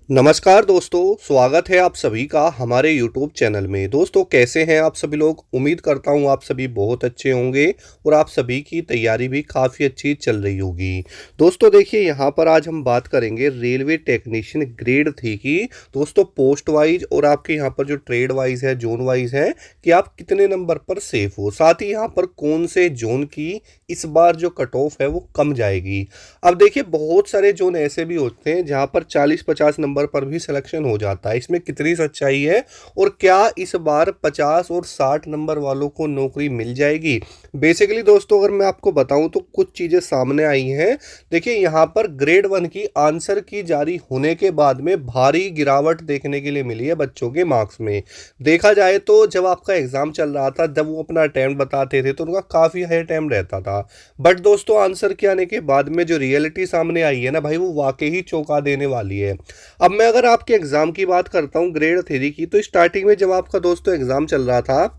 नमस्कार दोस्तों, स्वागत है आप सभी का हमारे यूट्यूब चैनल में। दोस्तों कैसे हैं आप सभी लोग। उम्मीद करता हूं आप सभी बहुत अच्छे होंगे और आप सभी की तैयारी भी काफ़ी अच्छी चल रही होगी। दोस्तों देखिए, यहां पर आज हम बात करेंगे रेलवे टेक्नीशियन ग्रेड 3 की। दोस्तों पोस्ट वाइज और आपके यहां पर जो ट्रेड वाइज है, जोन वाइज है कि आप कितने नंबर पर सेफ हो, साथ ही यहाँ पर कौन से जोन की इस बार जो कट ऑफ है वो कम जाएगी। अब देखिए, बहुत सारे जोन ऐसे भी होते हैं जहां पर 40-50 नंबर पर भी सिलेक्शन हो जाता है। इसमें कितनी सच्चाई है और क्या इस बार 50 और 60 नंबर वालों को नौकरी मिल जाएगी। बेसिकली दोस्तों अगर मैं आपको बताऊं तो कुछ चीज़ें सामने आई हैं। देखिए, यहाँ पर ग्रेड 1 की आंसर की जारी होने के बाद में भारी गिरावट देखने के लिए मिली है बच्चों के मार्क्स में। देखा जाए तो जब आपका एग्जाम चल रहा था, जब वो अपना अटैम्प्ट बताते थे तो उनका काफ़ी हाई अटैम्प्ट रहता था। बट दोस्तों आंसर के आने के बाद में जो रियलिटी सामने आई है ना भाई, वो वाकई ही चौंका देने वाली है। अब मैं अगर आपके एग्जाम की बात करता हूँ ग्रेड 3 की, तो स्टार्टिंग में जब आपका दोस्तों एग्जाम चल रहा था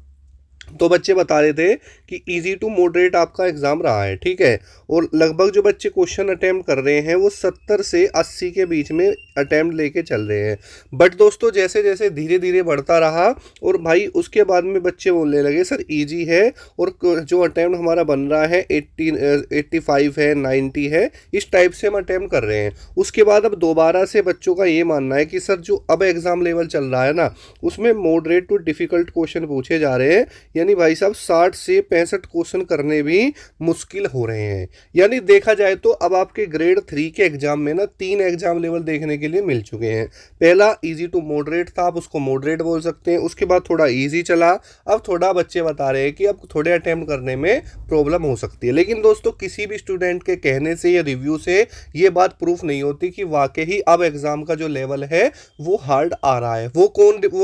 तो बच्चे बता रहे थे कि इजी टू मॉडरेट आपका एग्जाम रहा है, ठीक है। और लगभग जो बच्चे क्वेश्चन अटेम्प्ट कर रहे हैं वो 70 से 80 के बीच में अटेम्प्ट लेके चल रहे हैं। बट दोस्तों जैसे जैसे धीरे धीरे बढ़ता रहा और भाई उसके बाद में बच्चे बोलने लगे सर इजी है, और जो अटेम्प्ट हमारा बन रहा है 85 है, 90 है, इस टाइप से हम अटेम्प्ट कर रहे हैं। उसके बाद अब दोबारा से बच्चों का ये मानना है कि सर जो अब एग्जाम लेवल चल रहा है ना, उसमें मॉडरेट टू डिफिकल्ट क्वेश्चन पूछे जा रहे हैं। यानी भाई साहब 60 से 65 क्वेश्चन करने भी मुश्किल हो रहे हैं। यानी देखा जाए तो अब आपके ग्रेड 3 के एग्जाम में ना 3 एग्जाम लेवल देखने के लिए मिल चुके हैं। पहला इजी टू मॉडरेट था, आप उसको मॉडरेट बोल सकते हैं। उसके बाद थोड़ा इजी चला, अब थोड़ा बच्चे बता रहे हैं कि अब थोड़े अटेम्प्ट करने में प्रॉब्लम हो सकती है। लेकिन दोस्तों किसी भी स्टूडेंट के कहने से या रिव्यू से ये बात प्रूफ नहीं होती कि वाकई ही अब एग्जाम का जो लेवल है वो हार्ड आ रहा है। वो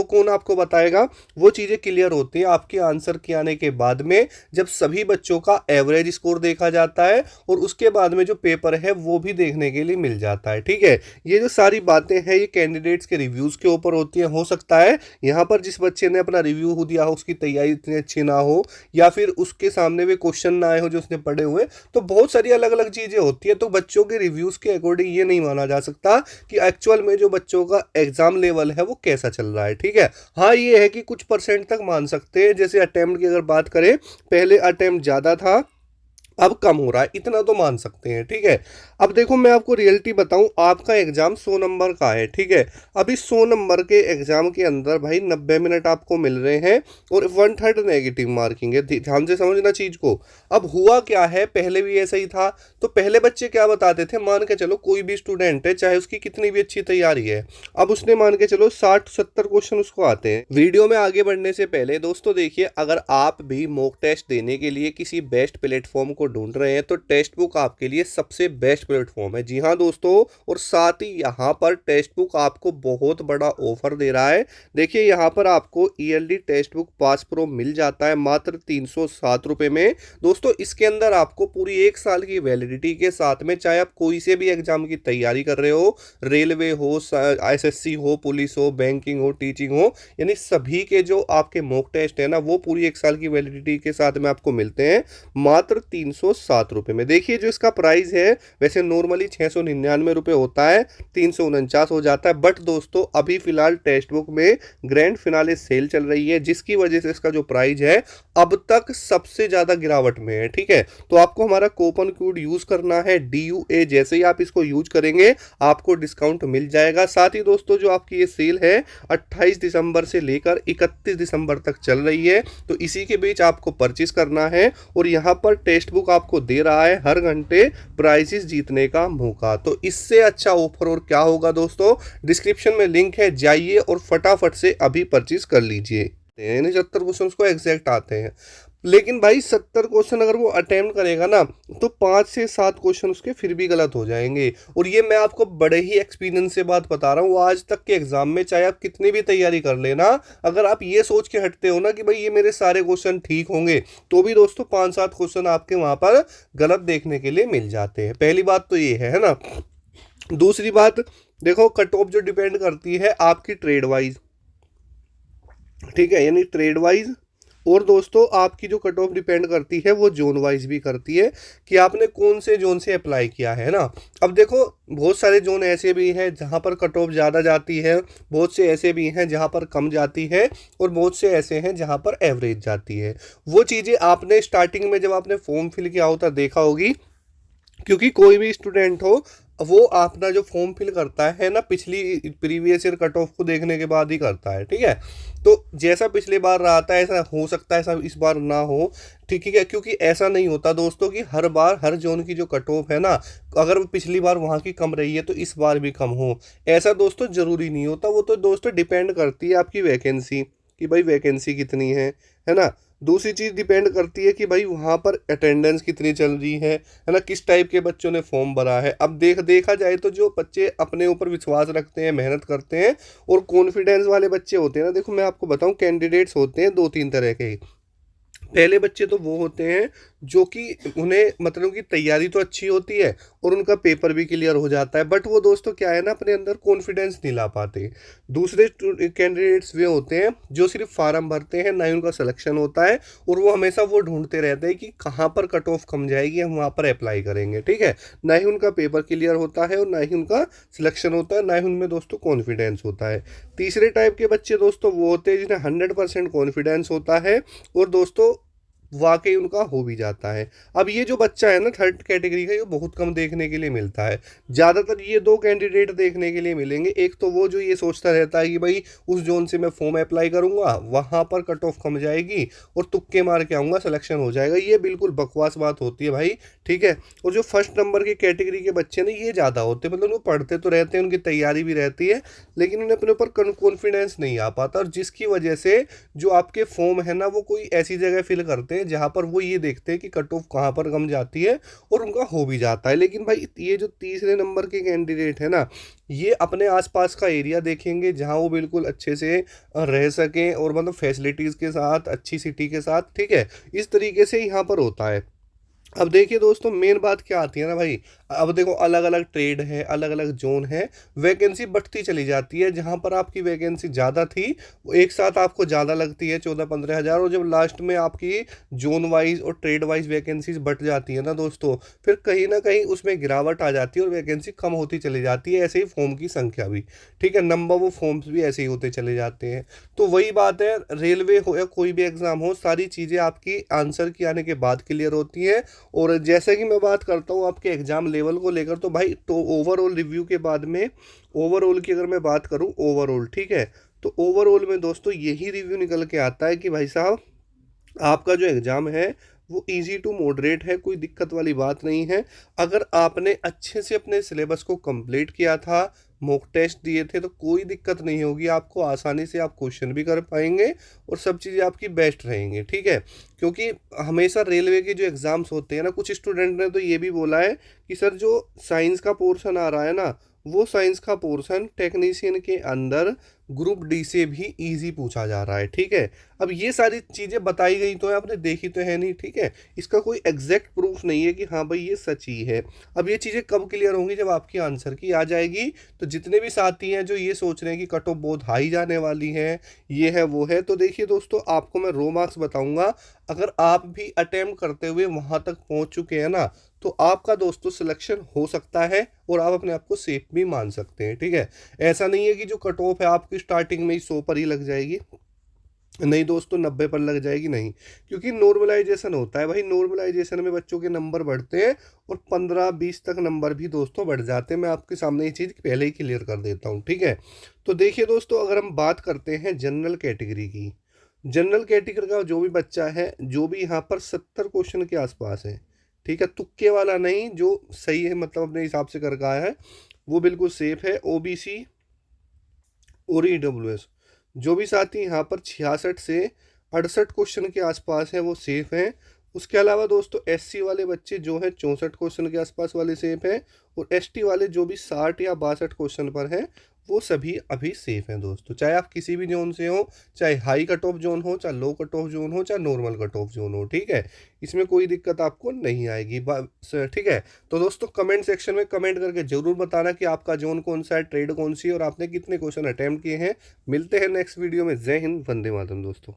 कौन आपको बताएगा। वो चीज़ें क्लियर होती हैं आपके आंसर के आने के बाद में, जब सभी बच्चों का एवरेज स्कोर देखा जाता है और उसके बाद में जो पेपर है वो भी देखने के लिए मिल जाता है, ठीक है। ये जो सारी बातें हैं ये कैंडिडेट्स के रिव्यूज के ऊपर होती हैं। हो सकता है यहाँ पर जिस बच्चे ने अपना रिव्यू दिया हो उसकी तैयारी इतनी अच्छी ना हो, या फिर उसके सामने वे क्वेश्चन ना आए हो जो उसने पढ़े हुए। तो बहुत सारी अलग अलग चीजें होती है। तो बच्चों के रिव्यूज के अकॉर्डिंग ये नहीं माना जा सकता कि एक्चुअल में जो बच्चों का एग्जाम लेवल है वो कैसा चल रहा है, ठीक है। हाँ ये है कि कुछ परसेंट तक मान सकते हैं। जैसे अटेम्प्ट की अगर बात करें, पहले अटेम्प्ट ज़्यादा था अब कम हो रहा है, इतना तो मान सकते हैं, ठीक है। अब देखो मैं आपको रियलिटी बताऊं, आपका एग्जाम 100 नंबर का है, ठीक है। अभी 100 नंबर के एग्जाम के अंदर भाई 90 मिनट आपको मिल रहे हैं और 1/3 नेगेटिव मार्किंग है। ध्यान से समझना चीज को। अब हुआ क्या है, पहले भी ऐसा ही था। तो पहले बच्चे क्या बताते थे, मान के चलो कोई भी स्टूडेंट है चाहे उसकी कितनी भी अच्छी तैयारी है, अब उसने मान के चलो 60-70 क्वेश्चन उसको आते हैं। वीडियो में आगे बढ़ने से पहले दोस्तों देखिए, अगर आप भी मॉक टेस्ट देने के लिए किसी बेस्ट प्लेटफॉर्म को ढूंढ रहे हैं तो टेस्ट बुक आपके लिए सबसे बेस्ट प्लेटफॉर्म है। जी हाँ दोस्तों, और साथ ही यहाँ पर टेस्ट बुक आपको बहुत बड़ा ऑफर दे रहा है। देखिए यहाँ पर आपको ईएलडी टेस्ट बुक पास प्रो मिल जाता है मात्र 307 रुपये में। दोस्तों इसके अंदर आपको पूरी 1 साल की वैलिडिटी के साथ में, चाहे आप कोई से भी एग्जाम की तैयारी कर रहे हो, रेलवे हो, एसएससी हो, पुलिस हो, बैंकिंग हो, टीचिंग हो, यानी सभी के जो आपके मॉक टेस्ट है ना वो पूरी 1 साल की वैलिडिटी के साथ में आपको मिलते हैं मात्र 307 रुपये में। देखिए जो इसका प्राइस है, वैसे नॉर्मली 699 रुपये होता है, 349 हो जाता है। बट दोस्तों अभी फिलहाल टेक्स्ट बुक में ग्रैंड फिनाले सेल चल रही है, जिसकी वजह से इसका जो प्राइस है अब तक सबसे ज्यादा गिरावट में है, ठीक है। तो आपको हमारा कूपन कोड यूज करना है DUA। जैसे ही आप इसको यूज करेंगे आपको डिस्काउंट मिल जाएगा। साथ ही दोस्तों जो आपकी ये सेल है 28 दिसंबर से लेकर 31 दिसंबर तक चल रही है, तो इसी के बीच आपको परचेज करना है। और यहाँ पर टेक्स्ट बुक आपको दे रहा है हर घंटे प्राइजेस जीतने का मौका। तो इससे अच्छा ऑफर और क्या होगा दोस्तों। डिस्क्रिप्शन में लिंक है, जाइए और फटाफट से अभी परचेज कर लीजिए। 70 क्वेश्चन उसको एग्जैक्ट आते हैं, लेकिन भाई 70 क्वेश्चन अगर वो अटेम्प्ट करेगा ना तो 5 से 7 क्वेश्चन उसके फिर भी गलत हो जाएंगे। और ये मैं आपको बड़े ही एक्सपीरियंस से बात बता रहा हूँ। आज तक के एग्जाम में चाहे आप कितनी भी तैयारी कर लेना, अगर आप ये सोच के हटते हो ना कि भाई ये मेरे सारे क्वेश्चन ठीक होंगे, तो भी दोस्तों 5-7 क्वेश्चन आपके वहां पर गलत देखने के लिए मिल जाते हैं। पहली बात तो ये है ना। दूसरी बात देखो, कट ऑफ जो डिपेंड करती है आपकी ट्रेड वाइज, ठीक है, यानी ट्रेड वाइज और दोस्तों आपकी जो कट ऑफ डिपेंड करती है वो जोन वाइज भी करती है कि आपने कौन से जोन से अप्लाई किया है ना। अब देखो बहुत सारे जोन ऐसे भी हैं जहाँ पर कट ऑफ ज़्यादा जाती है, बहुत से ऐसे भी हैं जहाँ पर कम जाती है, और बहुत से ऐसे हैं जहाँ पर एवरेज जाती है। वो चीज़ें आपने स्टार्टिंग में जब आपने फॉर्म फिल किया होता देखा होगी, क्योंकि कोई भी स्टूडेंट हो वो अपना जो फॉर्म फिल करता है ना पिछली प्रीवियस ईयर कट ऑफ को देखने के बाद ही करता है, ठीक है। तो जैसा पिछली बार रहा था ऐसा हो सकता है ऐसा इस बार ना हो, ठीक है, क्योंकि ऐसा नहीं होता दोस्तों कि हर बार हर जोन की जो कट ऑफ है ना, अगर पिछली बार वहाँ की कम रही है तो इस बार भी कम हो, ऐसा दोस्तों ज़रूरी नहीं होता। वो तो दोस्तों डिपेंड करती है आपकी वैकेंसी कि भाई वैकेंसी कितनी है ना। दूसरी चीज़ डिपेंड करती है कि भाई वहाँ पर अटेंडेंस कितनी चल रही है ना, किस टाइप के बच्चों ने फॉर्म भरा है। अब देखा जाए तो जो बच्चे अपने ऊपर विश्वास रखते हैं, मेहनत करते हैं और कॉन्फिडेंस वाले बच्चे होते हैं ना, देखो मैं आपको बताऊं कैंडिडेट्स होते हैं दो तीन तरह के। पहले बच्चे तो वो होते हैं जो कि उन्हें मतलब कि तैयारी तो अच्छी होती है और उनका पेपर भी क्लियर हो जाता है, बट वो दोस्तों क्या है ना अपने अंदर कॉन्फिडेंस नहीं ला पाते। दूसरे कैंडिडेट्स वे होते हैं जो सिर्फ फार्म भरते हैं, ना ही उनका सिलेक्शन होता है, और वो हमेशा वो ढूंढते रहते हैं कि कहाँ पर कट ऑफ कम जाएगी हम वहाँ पर अप्लाई करेंगे, ठीक है। ना ही उनका पेपर क्लियर होता है और ना ही उनका सिलेक्शन होता है, ना ही उनमें दोस्तों कॉन्फिडेंस होता है। तीसरे टाइप के बच्चे दोस्तों वो होते हैं जिन्हें 100% कॉन्फिडेंस होता है और दोस्तों वाकई उनका हो भी जाता है। अब ये जो बच्चा है ना थर्ड कैटेगरी का, ये बहुत कम देखने के लिए मिलता है। ज़्यादातर ये दो कैंडिडेट देखने के लिए मिलेंगे, एक तो वो जो ये सोचता रहता है कि भाई उस जोन से मैं फॉर्म अप्लाई करूंगा वहाँ पर कट ऑफ कम जाएगी और तुक्के मार के आऊँगा सिलेक्शन हो जाएगा। ये बिल्कुल बकवास बात होती है भाई, ठीक है। और जो फर्स्ट नंबर की कैटेगरी के बच्चे ना ये ज़्यादा होते हैं, मतलब वो पढ़ते तो रहते हैं, उनकी तैयारी भी रहती है, लेकिन उन्हें अपने ऊपर कॉन्फिडेंस नहीं आ पाता, और जिसकी वजह से जो आपके फॉर्म है ना वो कोई ऐसी जगह फिल करते हैं जहां पर वो ये देखते हैं कि कट ऑफ कहाँ पर कम जाती है और उनका हो भी जाता है। लेकिन भाई ये जो तीसरे नंबर के कैंडिडेट है ना, ये अपने आसपास का एरिया देखेंगे जहां वो बिल्कुल अच्छे से रह सकें और मतलब फैसिलिटीज़ के साथ, अच्छी सिटी के साथ, ठीक है। इस तरीके से यहाँ पर होता है। अब देखिए दोस्तों मेन बात क्या आती है ना भाई, अब देखो अलग अलग ट्रेड है, अलग अलग जोन है, वैकेंसी बढ़ती चली जाती है। जहां पर आपकी वैकेंसी ज़्यादा थी वो एक साथ आपको ज़्यादा लगती है 14-15 हज़ार, और जब लास्ट में आपकी जोन वाइज और ट्रेड वाइज वैकेंसीज बढ़ जाती है ना दोस्तों, फिर कहीं ना कहीं उसमें गिरावट आ जाती है और वैकेंसी कम होती चली जाती है। ऐसे ही फॉर्म की संख्या भी, ठीक है, नंबर वो फॉर्म्स भी ऐसे ही होते चले जाते हैं। तो वही बात है, रेलवे हो या कोई भी एग्ज़ाम हो, सारी चीज़ें आपकी आंसर की आने के बाद क्लियर होती हैं। और जैसे कि मैं बात करता हूँ आपके एग्जाम लेवल को लेकर, तो भाई तो ओवरऑल रिव्यू के बाद में ओवरऑल की अगर मैं बात करूँ ओवरऑल, ठीक है, तो ओवरऑल में दोस्तों यही रिव्यू निकल के आता है कि भाई साहब आपका जो एग्ज़ाम है वो इजी टू मॉडरेट है, कोई दिक्कत वाली बात नहीं है। अगर आपने अच्छे से अपने सिलेबस को कंप्लीट किया था, मॉक टेस्ट दिए थे, तो कोई दिक्कत नहीं होगी आपको, आसानी से आप क्वेश्चन भी कर पाएंगे और सब चीज़ें आपकी बेस्ट रहेंगी, ठीक है। क्योंकि हमेशा रेलवे के जो एग्ज़ाम्स होते हैं ना, कुछ स्टूडेंट ने तो ये भी बोला है कि सर जो साइंस का पोर्शन आ रहा है ना, वो साइंस का पोर्शन टेक्नीशियन के अंदर ग्रुप डी से भी इजी पूछा जा रहा है, ठीक है। अब ये सारी चीज़ें बताई गई तो है, आपने देखी तो है नहीं, ठीक है। इसका कोई एग्जैक्ट प्रूफ नहीं है कि हाँ भाई ये सच ही है। अब ये चीज़ें कब क्लियर होंगी, जब आपकी आंसर की आ जाएगी। तो जितने भी साथी हैं जो ये सोच रहे हैं कि कट ऑफ बहुत हाई जाने वाली है, ये है वो है, तो देखिए दोस्तों आपको मैं रो मार्क्स बताऊंगा। अगर आप भी अटेम्प्ट करते हुए वहां तक पहुंच चुके हैं ना, तो आपका दोस्तों सिलेक्शन हो सकता है और आप अपने आप को सेफ भी मान सकते हैं, ठीक है। ऐसा नहीं है कि जो कट ऑफ है आपकी स्टार्टिंग में ही 100 पर ही लग जाएगी, नहीं दोस्तों 90 पर लग जाएगी, नहीं। क्योंकि नॉर्मलाइजेशन होता है भाई, नॉर्मलाइजेशन में बच्चों के नंबर बढ़ते हैं और 15-20 तक नंबर भी दोस्तों बढ़ जाते हैं। मैं आपके सामने ये चीज़ पहले ही क्लियर कर देता हूँ, ठीक है। तो देखिए दोस्तों अगर हम बात करते हैं जनरल कैटेगरी की, जनरल कैटेगरी का जो भी बच्चा है, जो भी यहाँ पर 70 क्वेश्चन के आसपास है, ठीक है, तुक्के वाला नहीं, जो सही है मतलब अपने हिसाब से कर रहा है वो बिल्कुल सेफ है। ओबीसी और ईडब्ल्यूएस जो भी साथी यहाँ पर 66 से 68 क्वेश्चन के आसपास है वो सेफ हैं। उसके अलावा दोस्तों एससी वाले बच्चे जो हैं 64 क्वेश्चन के आसपास वाले सेफ हैं, और एसटी वाले जो भी 60 या 62 क्वेश्चन पर हैं वो सभी अभी सेफ हैं दोस्तों। चाहे आप किसी भी जोन से हो, चाहे हाई कट ऑफ जोन हो, चाहे लो कट ऑफ जोन हो, चाहे नॉर्मल कट ऑफ जोन हो, ठीक है, इसमें कोई दिक्कत आपको नहीं आएगी बस, ठीक है। तो दोस्तों कमेंट सेक्शन में कमेंट करके जरूर बताना कि आपका जोन कौन सा है, ट्रेड कौन सी है और आपने कितने क्वेश्चन अटेम्प्ट किए हैं। मिलते हैं नेक्स्ट वीडियो में। जय हिंद, वंदे मातरम दोस्तों।